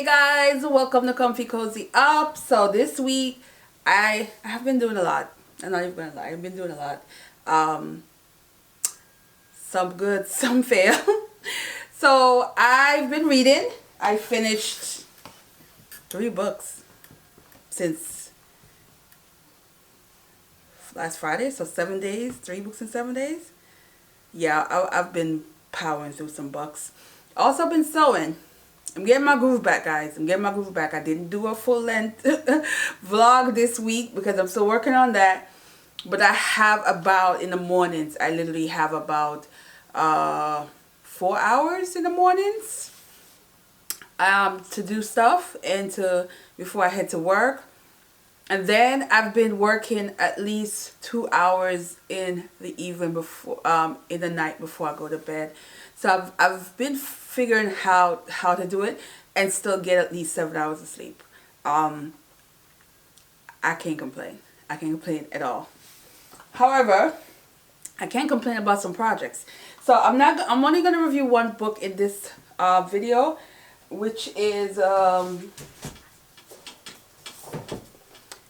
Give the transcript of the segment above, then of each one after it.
guys, welcome to Comfy Cozy Up. So this week I have been doing a lot. I'm not even gonna lie, I've been doing a lot. Some good, some fail. So I've been reading. I finished 3 books since last Friday, so 7 days, 3 books in 7 days. Yeah, I've been powering through some books. Also been sewing. I'm getting my groove back, guys. I'm getting my groove back. I didn't do a full length vlog this week because I'm still working on that. But I have about, in the mornings, I literally have about 4 hours in the mornings to do stuff and before I head to work. And then I've been working at least 2 hours in the evening before, in the night before I go to bed. So I've been figuring how to do it and still get at least 7 hours of sleep. I can't complain. I can't complain at all. However, I can complain about some projects. So I'm only going to review one book in this video, which is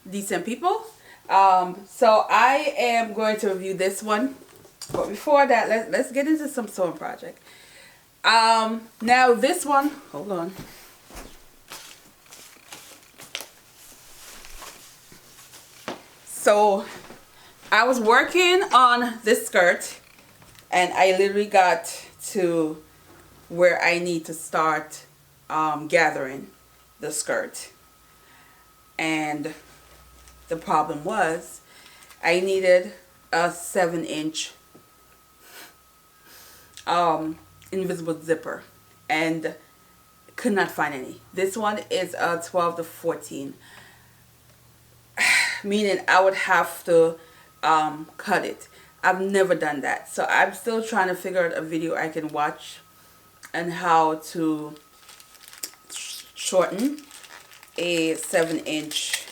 Decent People. So I am going to review this one. But before that, let's get into some sewing project. Now this one, hold on. So I was working on this skirt and I literally got to where I need to start gathering the skirt. And the problem was I needed a 7-inch invisible zipper and could not find any. This one is a 12 to 14, meaning I would have to cut it. I've never done that, so I'm still trying to figure out a video I can watch and how to shorten a 7-inch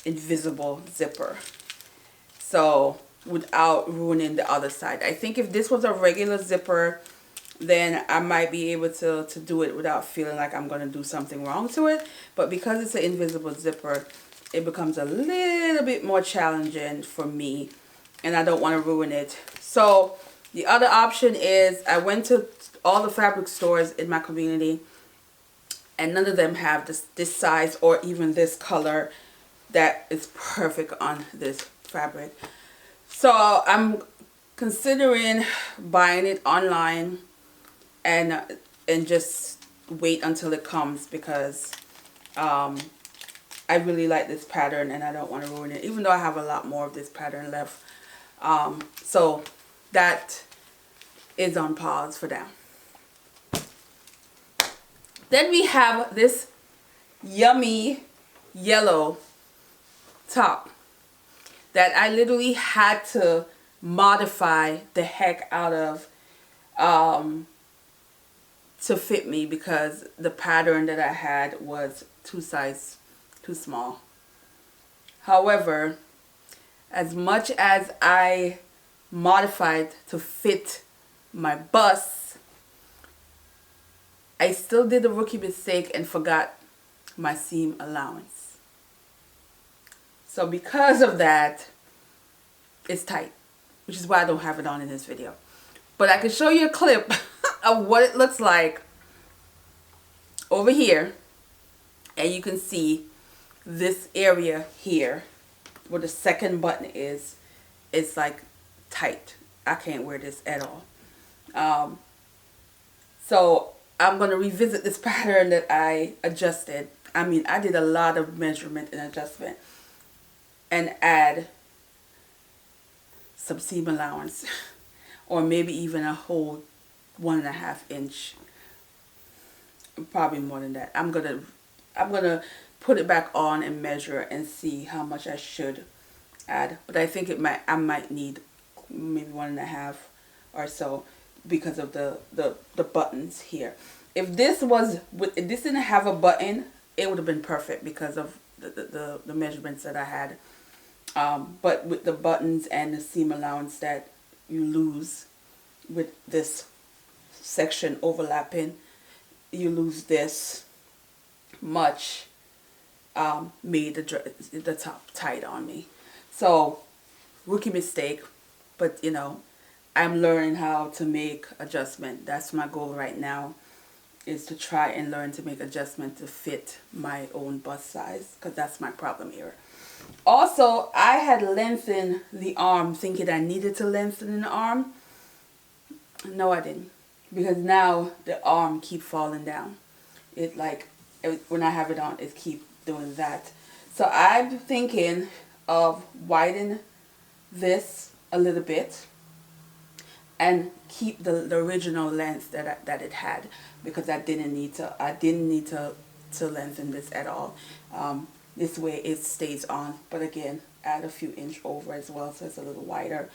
invisible zipper, so without ruining the other side. I think if this was a regular zipper, then I might be able to do it without feeling like I'm going to do something wrong to it. But because it's an invisible zipper, it becomes a little bit more challenging for me, and I don't want to ruin it. So the other option is I went to all the fabric stores in my community, and none of them have this size or even this color that is perfect on this fabric. So I'm considering buying it online and just wait until it comes, because I really like this pattern and I don't want to ruin it, even though I have a lot more of this pattern left. So that is on pause for now. Then we have this yummy yellow top that I literally had to modify the heck out of to fit me, because the pattern that I had was 2 sizes too small. However, as much as I modified to fit my bust, I still did a rookie mistake and forgot my seam allowance. So because of that, it's tight, which is why I don't have it on in this video. But I can show you a clip of what it looks like over here, and you can see this area here where the second button is, it's like tight. I can't wear this at all. So I'm going to revisit this pattern that I adjusted. I mean, I did a lot of measurement and adjustment, and add some seam allowance, or maybe even a whole 1.5 inch, probably more than that. I'm gonna put it back on and measure and see how much I should add, but I think I might need maybe 1.5 or so, because of the buttons here. If this didn't have a button, it would have been perfect because of the measurements that I had. But with the buttons and the seam allowance that you lose with this section overlapping, you lose this much made the top tight on me. So rookie mistake, but you know, I'm learning how to make adjustment. That's my goal right now, is to try and learn to make adjustment to fit my own bust size, because that's my problem here. Also, I had lengthened the arm thinking I needed to lengthen the arm. No, I didn't, because now the arm keep falling down. When I have it on, it keep doing that. So I'm thinking of widen this a little bit and keep the original length that it had, because I didn't need to lengthen this at all. This way it stays on, but again, add a few inch over as well, so it's a little wider.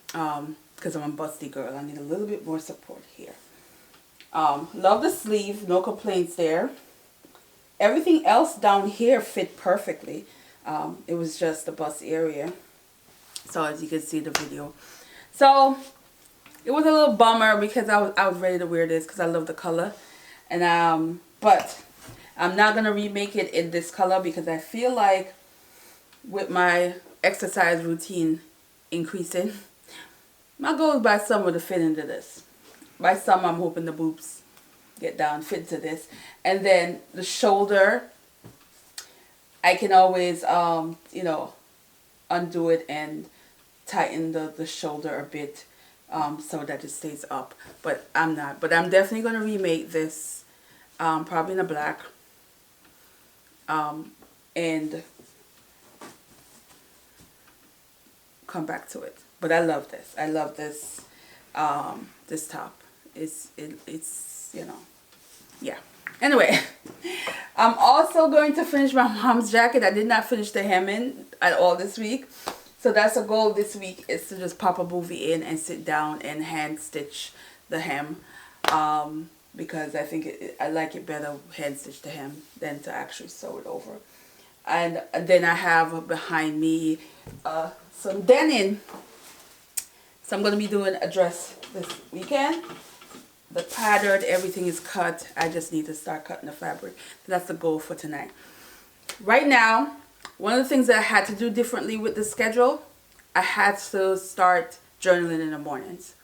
Because I'm a busty girl, I need a little bit more support here. Love the sleeve, no complaints there. Everything else down here fit perfectly. It was just the bust area. So as you can see the video. So it was a little bummer because I was ready to wear this because I love the color. And but I'm not gonna remake it in this color because I feel like with my exercise routine increasing, my goal is by summer to fit into this. By summer, I'm hoping the boobs get down, fit to this. And then the shoulder, I can always, you know, undo it and tighten the shoulder a bit so that it stays up. But I'm not. But I'm definitely going to remake this, probably in a black. And come back to it. But I love this. I love this this top. It's you know, yeah. Anyway, I'm also going to finish my mom's jacket. I did not finish the hemming at all this week. So that's a goal this week, is to just pop a movie in and sit down and hand stitch the hem. Because I think I like it better hand stitch the hem than to actually sew it over. And then I have behind me some denim. So I'm going to be doing a dress this weekend. The pattern, everything is cut. I just need to start cutting the fabric. That's the goal for tonight. Right now, one of the things that I had to do differently with the schedule, I had to start journaling in the mornings.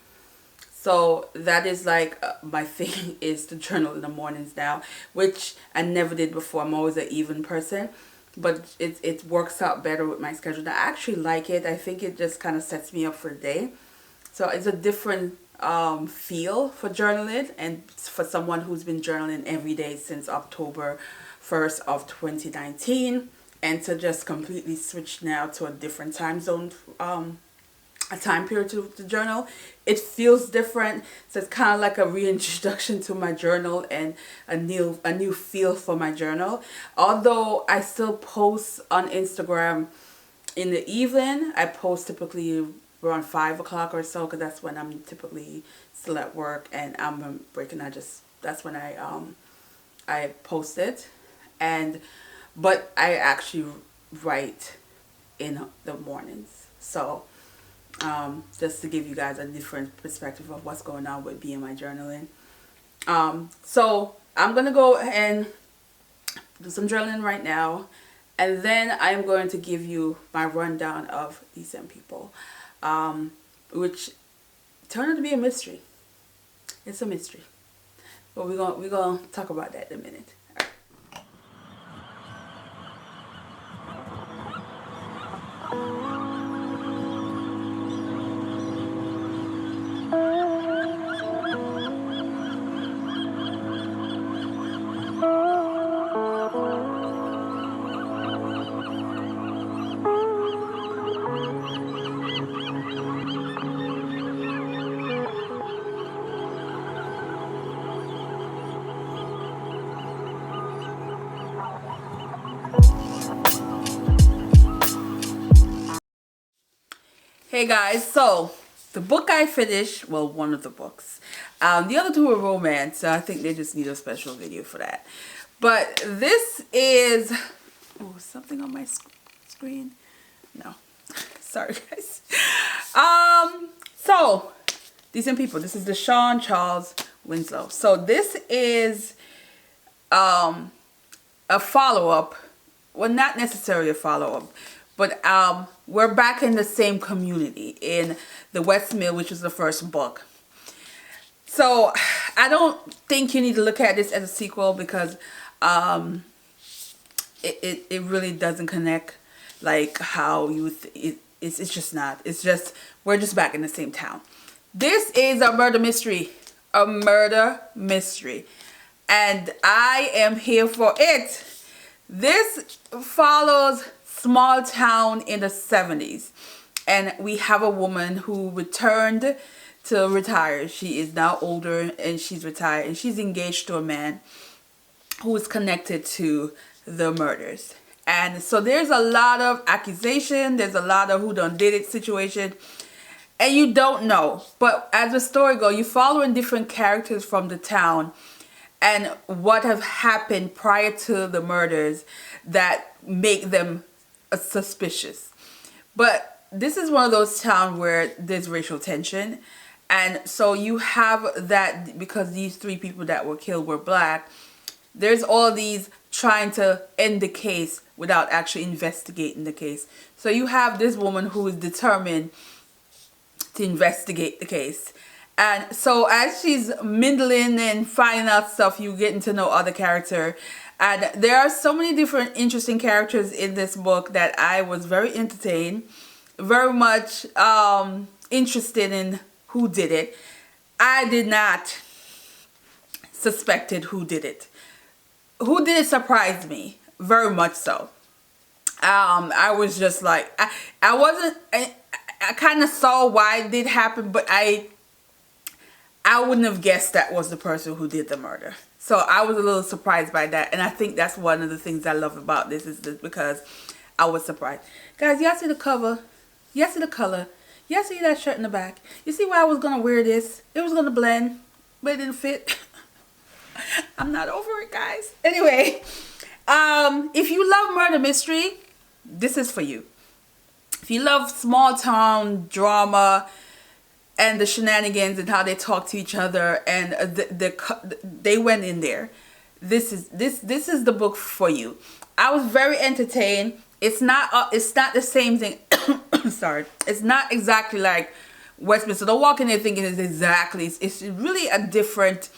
So that is like my thing, is to journal in the mornings now, which I never did before. I'm always an even person. But it works out better with my schedule. I actually like it. I think it just kind of sets me up for the day. So it's a different feel for journaling, and for someone who's been journaling every day since October 1st of 2019, and to just completely switch now to a different time zone, a time period to journal, it feels different. So it's kind of like a reintroduction to my journal and a new feel for my journal. Although I still post on Instagram in the evening, I post typically around 5 o'clock or so, because that's when I'm typically still at work and I'm breaking. That's when I post it, but I actually write in the mornings. So just to give you guys a different perspective of what's going on with me and my journaling. So I'm gonna go and do some journaling right now, and then I'm going to give you my rundown of Decent People. Which turned out to be a mystery. It's a mystery, but we're gonna talk about that in a minute. Hey guys, so the book I finished, well, one of the books. The other two are romance, so I think they just need a special video for that. But this is, oh, something on my screen. No, sorry guys. So Decent People. This is the Sean Charles Winslow. So this is a follow-up. Well, not necessarily a follow-up, but we're back in the same community in the West Mill, which was the first book. So I don't think you need to look at this as a sequel, because it really doesn't connect like how you it's just not. It's just, we're just back in the same town. This is a murder mystery. A murder mystery. And I am here for it. This follows small town in the 70s. And we have a woman who returned to retire. She is now older and she's retired. And she's engaged to a man who is connected to the murders. And so there's a lot of accusation. There's a lot of who done did it situation. And you don't know. But as the story goes, you're following different characters from the town and what have happened prior to the murders that make them suspicious. But this is one of those towns where there's racial tension. And so you have that, because these 3 people that were killed were black. There's all these trying to end the case without actually investigating the case. So you have this woman who is determined to investigate the case. And so as she's mindling and finding out stuff, you getting to know other character. And there are so many different interesting characters in this book that I was very entertained, very much interested in who did it. I did not suspected who did it. Who did it surprised me very much so. I was just like, I kind of saw why it did happen, but I wouldn't have guessed that was the person who did the murder. So I was a little surprised by that. And I think that's one of the things I love about this, is this, because I was surprised. Guys, y'all see the cover? Y'all see the color? Y'all see that shirt in the back? You see why I was going to wear this? It was going to blend, but it didn't fit. I'm not over it, guys. Anyway, if you love murder mystery, this is for you. If you love small town drama and the shenanigans and how they talk to each other, and they went in there, this is the book for you. I was very entertained. It's not the same thing. Sorry, it's not exactly like Westminster. Don't walk in there thinking it's exactly. It's really a different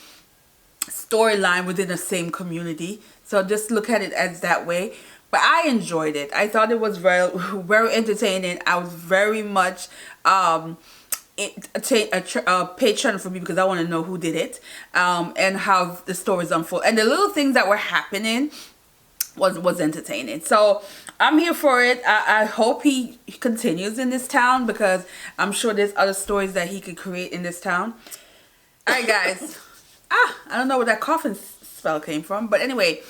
storyline within the same community. So just look at it as that way. But I enjoyed it. I thought it was very, very entertaining. I was very much a page turner for me, because I want to know who did it, and how the stories unfold, and the little things that were happening was entertaining. So I'm here for it. I hope he continues in this town, because I'm sure there's other stories that he could create in this town. All right, guys. I don't know where that coughing spell came from, but anyway,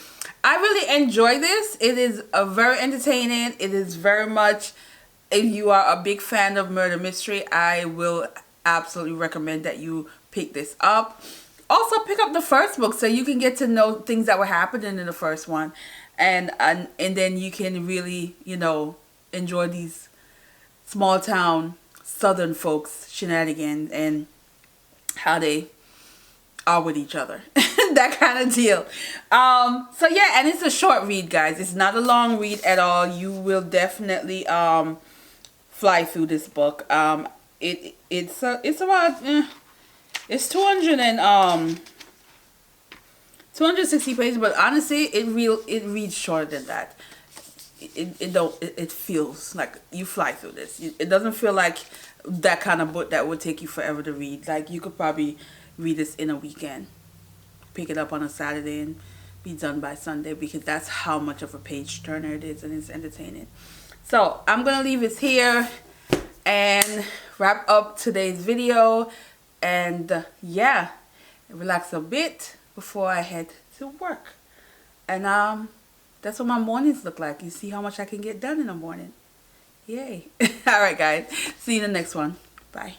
I really enjoy this. It is very entertaining. It is very much, if you are a big fan of murder mystery, I will absolutely recommend that you pick this up. Also, pick up the first book so you can get to know things that were happening in the first one, and then you can really, you know, enjoy these small town southern folks shenanigans and how they are with each other. That kind of deal. So yeah, and it's a short read, guys. It's not a long read at all. You will definitely fly through this book. It's about it's 260 pages, but honestly it reads shorter than that. It feels like you fly through this. It doesn't feel like that kind of book that would take you forever to read. Like, you could probably read this in a weekend, pick it up on a Saturday and be done by Sunday, because that's how much of a page turner it is, and it's entertaining. So I'm gonna leave it here and wrap up today's video, and yeah, relax a bit before I head to work. And that's what my mornings look like. You see how much I can get done in the morning. Yay. All right, guys, see you in the next one. Bye.